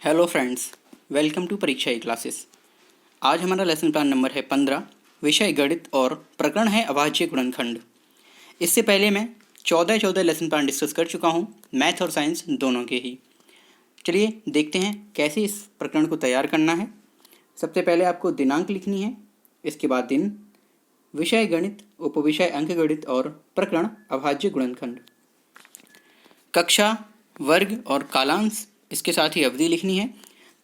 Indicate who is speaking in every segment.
Speaker 1: Hello friends, welcome to परीक्षा ई classes. आज हमारा लेसन प्लान नंबर है 15, विषय गणित और प्रकरण है अभाज्य गुणनखंड। इससे पहले मैं 14 लेसन प्लान डिस्कस कर चुका हूँ, मैथ और साइंस दोनों के ही। चलिए देखते हैं कैसे इस प्रकरण को तैयार करना है। सबसे पहले आपको दिनांक लिखनी है, इसके बाद दिन, विषय गणित, उपविषय अंकगणित और प्रकरण अभाज्य गुणनखंड, कक्षा, वर्ग और कालांश, इसके साथ ही अवधि लिखनी है।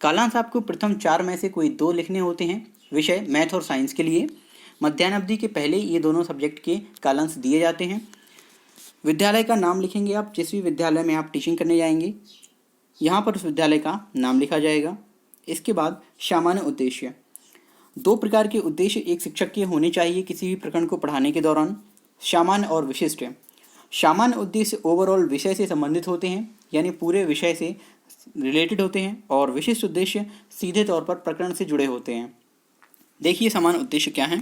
Speaker 1: कालांश आपको प्रथम 4 में से कोई 2 लिखने होते हैं विषय मैथ और साइंस के लिए। मध्याह्न अवधि के पहले ये दोनों सब्जेक्ट के कालांश दिए जाते हैं। विद्यालय का नाम लिखेंगे आप, जिस भी विद्यालय में आप टीचिंग करने जाएंगे यहाँ पर उस विद्यालय का नाम लिखा जाएगा। इसके बाद सामान्य उद्देश्य, 2 प्रकार के उद्देश्य एक शिक्षक के होने चाहिए किसी भी प्रकरण को पढ़ाने के दौरान, सामान्य और विशिष्ट। सामान्य उद्देश्य ओवरऑल विषय से संबंधित होते हैं, यानी पूरे विषय से रिलेटेड होते हैं, और विशिष्ट उद्देश्य सीधे तौर पर प्रकरण से जुड़े होते हैं। देखिए सामान्य उद्देश्य क्या हैं।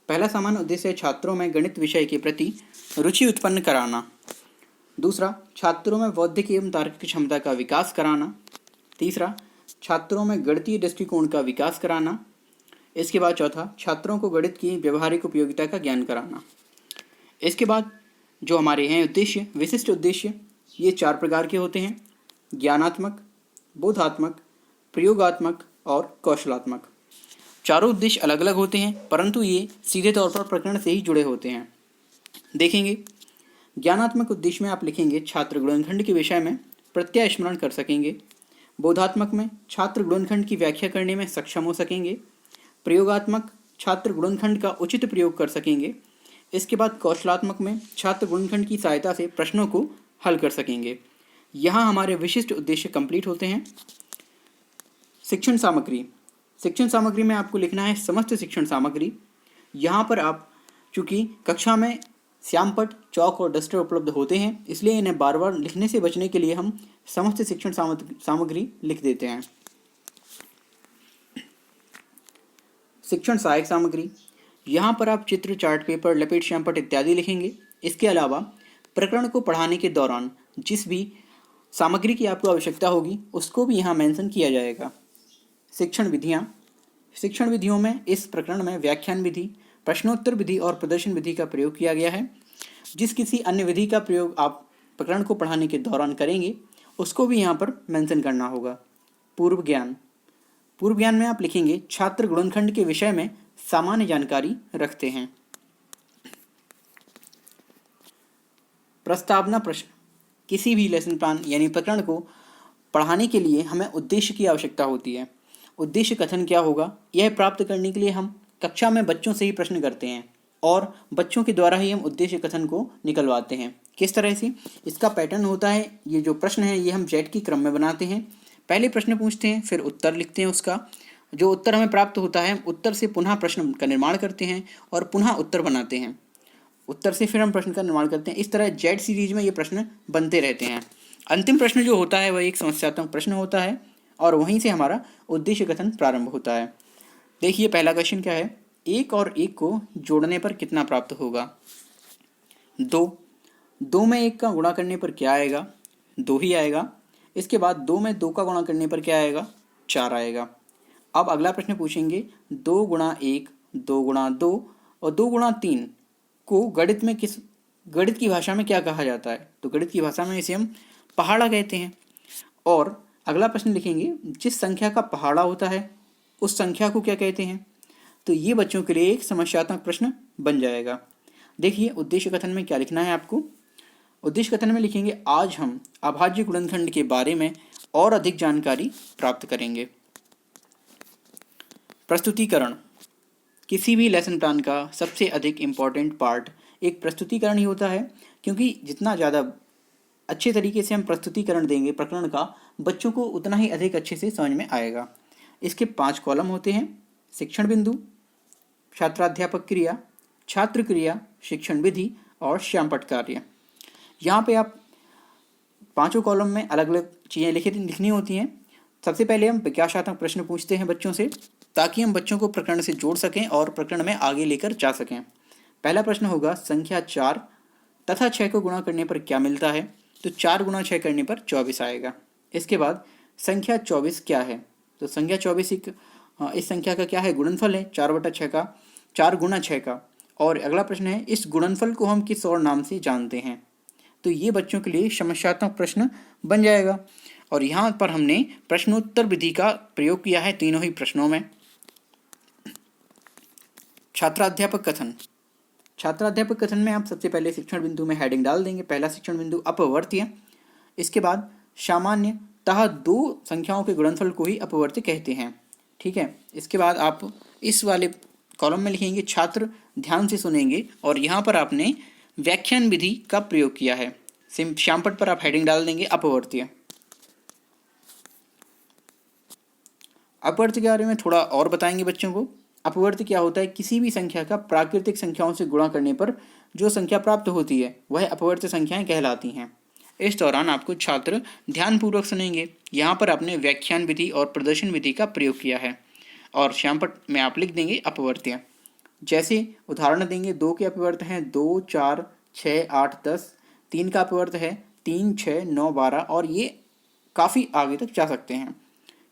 Speaker 1: पहला सामान्य उद्देश्य है छात्रों में गणित विषय के प्रति रुचि उत्पन्न कराना। दूसरा, छात्रों में बौद्धिक एवं तार्किक क्षमता का विकास कराना। तीसरा, छात्रों में गणितीय दृष्टिकोण का विकास कराना। इसके बाद चौथा, छात्रों को गणित की व्यवहारिक उपयोगिता का ज्ञान कराना। इसके बाद जो हमारे हैं उद्देश्य, विशिष्ट उद्देश्य, ये 4 प्रकार के होते हैं: ज्ञानात्मक, बोधात्मक, प्रयोगात्मक और कौशलात्मक। चारों उद्देश्य अलग अलग होते हैं, परंतु ये सीधे तौर पर प्रकरण से ही जुड़े होते हैं। देखेंगे, ज्ञानात्मक उद्देश्य में आप लिखेंगे छात्र गुणनखंड के विषय में प्रत्यय स्मरण कर सकेंगे। बोधात्मक में छात्र गुणनखंड की व्याख्या करने में सक्षम हो सकेंगे। प्रयोगात्मक, छात्र गुणनखंड का उचित प्रयोग कर सकेंगे। इसके बाद कौशलात्मक में छात्र गुणनखंड की सहायता से प्रश्नों को हल कर सकेंगे। यहाँ हमारे विशिष्ट उद्देश्य कंप्लीट होते हैं। शिक्षण सामग्री, शिक्षण सामग्री में आपको लिखना है समस्त शिक्षण सामग्री। यहाँ पर आप चूँकि कक्षा में श्यामपट्ट, चौक और डस्टर उपलब्ध होते हैं, इसलिए इन्हें बार बार लिखने से बचने के लिए हम समस्त शिक्षण सामग्री लिख देते हैं। शिक्षण सहायक सामग्री, यहाँ पर आप चित्र, चार्ट पेपर, लपेट, श्यामपट्ट इत्यादि लिखेंगे। इसके अलावा प्रकरण को पढ़ाने के दौरान जिस भी सामग्री की आपको आवश्यकता होगी उसको भी यहाँ मेंशन किया जाएगा। शिक्षण विधियाँ, शिक्षण विधियों में इस प्रकरण में व्याख्यान विधि, प्रश्नोत्तर विधि और प्रदर्शन विधि का प्रयोग किया गया है। जिस किसी अन्य विधि का प्रयोग आप प्रकरण को पढ़ाने के दौरान करेंगे उसको भी यहाँ पर मेंशन करना होगा। पूर्व ज्ञान, पूर्व ज्ञान में आप लिखेंगे छात्र गुणनखंड के विषय में सामान्य जानकारी रखते हैं। प्रस्तावना प्रश्न, किसी भी लेसन प्लान यानी प्रकरण को पढ़ाने के लिए हमें उद्देश्य की आवश्यकता होती है। उद्देश्य कथन क्या होगा, यह प्राप्त करने के लिए हम कक्षा में बच्चों से ही प्रश्न करते हैं और बच्चों के द्वारा ही हम उद्देश्य कथन को निकलवाते हैं। किस तरह से इसका पैटर्न होता है, ये जो प्रश्न है ये हम जेड की क्रम में बनाते हैं। पहले प्रश्न पूछते हैं, फिर उत्तर लिखते हैं। उसका जो उत्तर हमें प्राप्त होता है, उत्तर से पुनः प्रश्न का निर्माण करते हैं और पुनः उत्तर बनाते हैं। उत्तर से फिर हम प्रश्न का निर्माण करते हैं। इस तरह जेड सीरीज में ये प्रश्न बनते रहते हैं। अंतिम प्रश्न जो होता है वह एक समस्यात्मक प्रश्न होता है और वहीं से हमारा उद्देश्य कथन प्रारंभ होता है। देखिए पहला क्वेश्चन क्या है, 1 और 1 को जोड़ने पर कितना प्राप्त होगा? 2 में 1 का गुणा करने पर क्या आएगा? 2 ही आएगा। इसके बाद 2 में 2 का गुणा करने पर क्या आएगा? 4 आएगा। अब अगला प्रश्न पूछेंगे, 2 गुणा 1, 2 गुणा 2 और 2 गुणा 3 को गणित की भाषा में क्या कहा जाता है? तो गणित की भाषा में इसे हम पहाड़ा कहते हैं। और अगला प्रश्न लिखेंगे, जिस संख्या का पहाड़ा होता है उस संख्या को क्या कहते हैं? तो ये बच्चों के लिए एक समस्यात्मक प्रश्न बन जाएगा। देखिए उद्देश्य कथन में क्या लिखना है आपको। उद्देश्य कथन में लिखेंगे, आज हम अभाज्य गुणनखंड के बारे में और अधिक जानकारी प्राप्त करेंगे। प्रस्तुतिकरण, किसी भी लेसन प्लान का सबसे अधिक इम्पॉर्टेंट पार्ट एक प्रस्तुतिकरण ही होता है, क्योंकि जितना ज़्यादा अच्छे तरीके से हम प्रस्तुतिकरण देंगे प्रकरण का, बच्चों को उतना ही अधिक अच्छे से समझ में आएगा। इसके 5 कॉलम होते हैं: शिक्षण बिंदु, छात्राध्यापक क्रिया, छात्र क्रिया, शिक्षण विधि और श्यामपट्ट कार्य। यहाँ पे आप 5 कॉलम में अलग अलग चीज़ें लिखनी होती हैं। सबसे पहले हम विकासात्मक प्रश्न पूछते हैं बच्चों से, ताकि हम बच्चों को प्रकरण से जोड़ सकें और प्रकरण में आगे लेकर जा सकें। पहला प्रश्न होगा, संख्या 4 तथा 6 को गुणा करने पर क्या मिलता है? तो 4 गुणा 6 करने पर 24 आएगा। इसके बाद संख्या 24 क्या है? तो संख्या 24 इस संख्या का क्या है? गुणनफल है 4/6 का, 4 गुना 6 का। और अगला प्रश्न है, इस गुणनफल को हम किस और नाम से जानते हैं? तो ये बच्चों के लिए समस्यात्मक प्रश्न बन जाएगा। और यहाँ पर हमने प्रश्नोत्तर विधि का प्रयोग किया है तीनों ही प्रश्नों में। छात्राध्यापक कथन। छात्राध्यापक कथन में आप सबसे पहले शिक्षण बिंदु में हेडिंग डाल देंगे। पहला शिक्षण बिंदु अपवर्त्य, इसके बाद सामान्यतः दो संख्याओं के गुणनफल को ही अपवर्त्य कहते हैं। ठीक है, इसके बाद आप इस वाले कॉलम में लिखेंगे छात्र ध्यान से सुनेंगे, और यहाँ पर आपने व्याख्यान विधि का प्रयोग किया है। श्यामपट पर आप हेडिंग डाल देंगे अपवर्त्य। अपवर्त्य के बारे में थोड़ा और बताएंगे बच्चों को। अपवर्त्य क्या होता है? किसी भी संख्या का प्राकृतिक संख्याओं से गुणा करने पर जो संख्या प्राप्त होती है वह अपवर्त्य संख्याएं कहलाती हैं। इस दौरान आपको छात्र ध्यानपूर्वक सुनेंगे। यहाँ पर आपने व्याख्यान विधि और प्रदर्शन विधि का प्रयोग किया है, और श्यामपट में आप लिख देंगे अपवर्त्य। जैसे उदाहरण देंगे, 2 के अपवर्त्य हैं 2, 4, 6, 8, 10। 3 का अपवर्त्य है 3, 6, 9, 12, और ये काफ़ी आगे तक जा सकते हैं।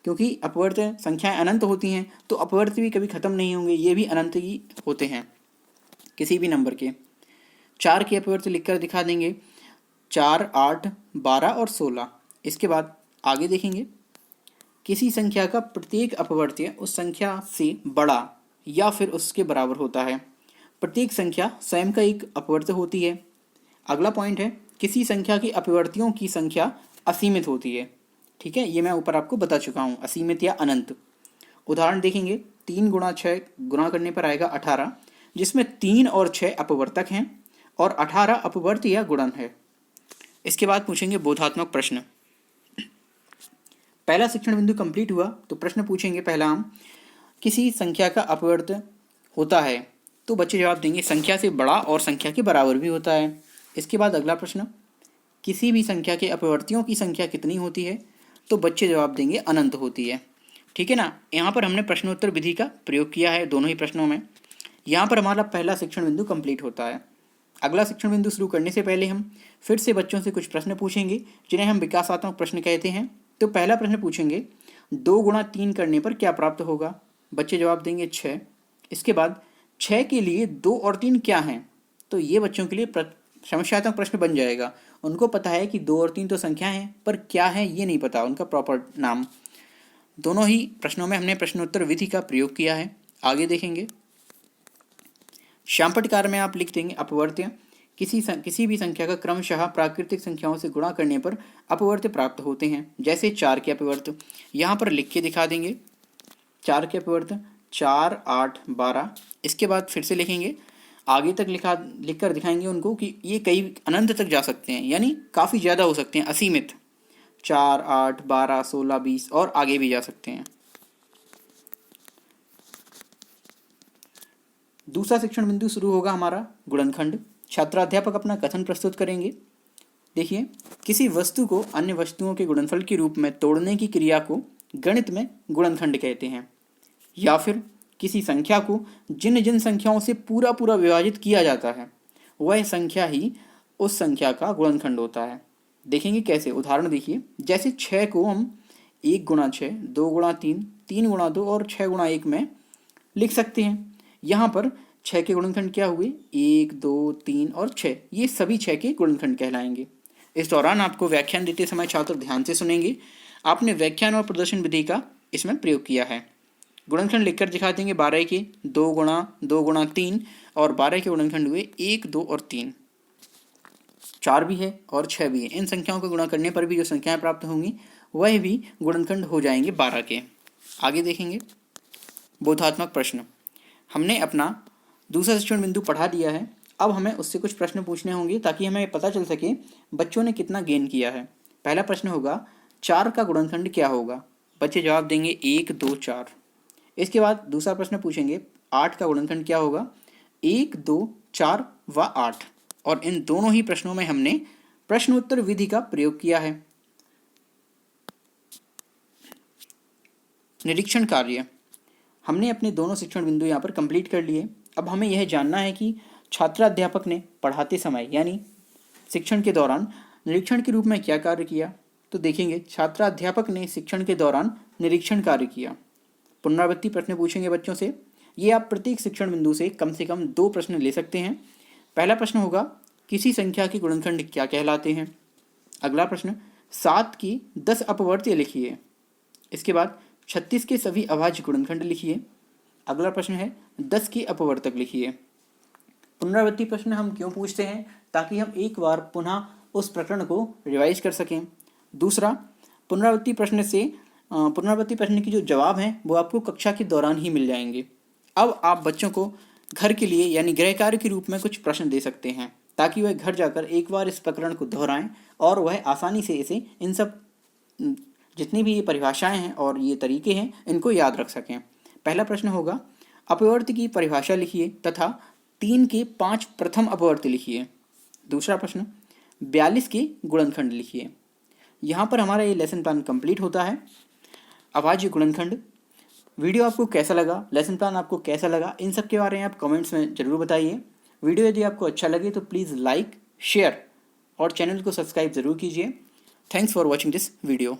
Speaker 1: क्योंकि अपवर्त्य संख्याएं अनंत होती हैं, तो अपवर्त्य भी कभी खत्म नहीं होंगे, ये भी अनंत ही होते हैं किसी भी नंबर के। 4 के अपवर्त्य लिखकर दिखा देंगे 4, 8, 12 और 16। इसके बाद आगे देखेंगे, किसी संख्या का प्रत्येक अपवर्त्य उस संख्या से बड़ा या फिर उसके बराबर होता है। प्रत्येक संख्या स्वयं का एक अपवर्त्य होती है। अगला पॉइंट है, किसी संख्या के अपवर्त्यों की संख्या असीमित होती है। ठीक है, ये मैं ऊपर आपको बता चुका हूँ, असीमित या अनंत। उदाहरण देखेंगे, 3 गुणा 6 गुणा करने पर आएगा 18, जिसमें 3 और 6 अपवर्तक हैं और 18 अपवर्त्य या गुणन है। इसके बाद पूछेंगे बोधात्मक प्रश्न। पहला शिक्षण बिंदु कंप्लीट हुआ तो प्रश्न पूछेंगे। पहला हम, किसी संख्या का अपवर्त्य होता है, तो बच्चे जवाब देंगे संख्या से बड़ा और संख्या के बराबर भी होता है। इसके बाद अगला प्रश्न, किसी भी संख्या के अपवर्त्यों की संख्या कितनी होती है? तो बच्चे जवाब देंगे अनंत होती है। ठीक है ना, यहाँ पर हमने प्रश्नोत्तर विधि का प्रयोग किया है दोनों ही प्रश्नों में। यहाँ पर हमारा पहला शिक्षण बिंदु कंप्लीट होता है। अगला शिक्षण बिंदु शुरू करने से पहले हम फिर से बच्चों से कुछ प्रश्न पूछेंगे, जिन्हें हम विकासात्मक प्रश्न कहते हैं। तो पहला प्रश्न पूछेंगे, 2 गुणा 3 करने पर क्या प्राप्त होगा? बच्चे जवाब देंगे 6। इसके बाद 6 के लिए 2 और 3 क्या हैं? तो ये बच्चों के लिए समस्यात्मक प्रश्न बन जाएगा। उनको पता है कि 2 और 3 तो संख्या हैं, पर क्या है ये नहीं पता उनका प्रॉपर नाम। दोनों ही प्रश्नों में हमने प्रश्नोत्तर विधि का प्रयोग किया है। आगे देखेंगे, श्यामपटकार में आप लिख देंगे अपवर्त्य, किसी भी संख्या का क्रमशः प्राकृतिक संख्याओं से गुणा करने पर अपवर्त्य प्राप्त होते हैं। जैसे 4 के अपवर्त्य यहाँ पर लिख के दिखा देंगे। 4 के अपवर्त्य 4, 8, 12। इसके बाद फिर से लिखेंगे, आगे तक लिख कर दिखाएंगे उनको कि ये कई अनंत तक जा सकते हैं, यानी काफ़ी ज़्यादा हो सकते हैं, असीमित। 4, 8, 12, 16, 20 और आगे भी जा सकते हैं। दूसरा शिक्षण बिंदु शुरू होगा हमारा गुणनखंड। छात्राध्यापक अपना कथन प्रस्तुत करेंगे। देखिए, किसी वस्तु को अन्य वस्तुओं के गुणनफल के रूप में तोड़ने की क्रिया को गणित में गुणनखंड कहते हैं। या फिर किसी संख्या को जिन जिन संख्याओं से पूरा पूरा विभाजित किया जाता है, वह संख्या ही उस संख्या का गुणनखंड होता है। देखेंगे कैसे, उदाहरण देखिए। जैसे 6 को हम 1 गुणा 6, 2 गुणा 3, 3 गुणा 2 और 6 गुणा 1 में लिख सकते हैं। यहाँ पर 6 के गुणनखंड क्या हुए? 1, 2, 3 और 6, ये सभी 6 के गुणनखंड कहलाएंगे। इस दौरान आपको व्याख्यान देते समय छात्र ध्यान से सुनेंगे। आपने व्याख्यान और प्रदर्शन विधि का इसमें प्रयोग किया है। गुणनखंड लिखकर दिखा देंगे 12 के 2 गुणा 3, और 12 के गुणनखंड हुए 1, 2 और 3। 4 भी है और 6 भी है। इन संख्याओं को गुणा करने पर भी जो संख्याएं प्राप्त होंगी वह भी गुणनखंड हो जाएंगे 12 के। आगे देखेंगे, बोधात्मक प्रश्न। हमने अपना दूसरा शिक्षण बिंदु पढ़ा दिया है। अब हमें उससे कुछ प्रश्न पूछने होंगे ताकि हमें पता चल सके बच्चों ने कितना गेन किया है। पहला प्रश्न होगा, 4 का गुणनखंड क्या होगा? बच्चे जवाब देंगे 1, 2, 4। इसके बाद दूसरा प्रश्न पूछेंगे, 8 का गुणनखंड क्या होगा? 1, 2, 4 व 8। और इन दोनों ही प्रश्नों में हमने प्रश्नोत्तर विधि का प्रयोग किया है। निरीक्षण कार्य। हमने अपने दोनों शिक्षण बिंदु यहाँ पर कंप्लीट कर लिए। अब हमें यह जानना है कि छात्राध्यापक ने पढ़ाते समय यानी शिक्षण के दौरान निरीक्षण के रूप में क्या कार्य किया। तो देखेंगे छात्राध्यापक ने शिक्षण के दौरान निरीक्षण कार्य किया। पुनरावृत्ति प्रश्न पूछेंगे बच्चों से। ये आप प्रत्येक शिक्षण बिंदु से कम 2 प्रश्न ले सकते हैं। पहला प्रश्न होगा किसी संख्या के गुणनखंड क्या कहलाते हैं। अगला प्रश्न 7 की 10 अपवर्त्य लिखिए। इसके बाद 36 के सभी अभाज्य गुणनखंड लिखिए। अगला प्रश्न है 10 की अपवर्तक लिखिए। पुनरावृत्ति प्रश्न हम क्यों पूछते हैं? ताकि हम एक बार पुनः उस प्रकरण को रिवाइज कर सकें। दूसरा, पुनरावृत्ति प्रश्न की जो जवाब हैं वो आपको कक्षा के दौरान ही मिल जाएंगे। अब आप बच्चों को घर के लिए यानी गृह कार्य के रूप में कुछ प्रश्न दे सकते हैं ताकि वह घर जाकर एक बार इस प्रकरण को दोहराएं और वह आसानी से इन सब जितनी भी ये परिभाषाएं हैं और ये तरीके हैं इनको याद रख सकें। पहला प्रश्न होगा अपवर्त्य की परिभाषा लिखिए तथा 3 के 5 प्रथम अपवर्त्य लिखिए। दूसरा प्रश्न 42 के गुणनखंड लिखिए। यहाँ पर हमारा ये लेसन प्लान कंप्लीट होता है। अभाज्य गुणनखंड। वीडियो आपको कैसा लगा, लेसन प्लान आपको कैसा लगा, इन सब के बारे में आप कमेंट्स में ज़रूर बताइए। वीडियो यदि आपको अच्छा लगे तो प्लीज़ लाइक, शेयर और चैनल को सब्सक्राइब ज़रूर कीजिए। Thanks for watching this video.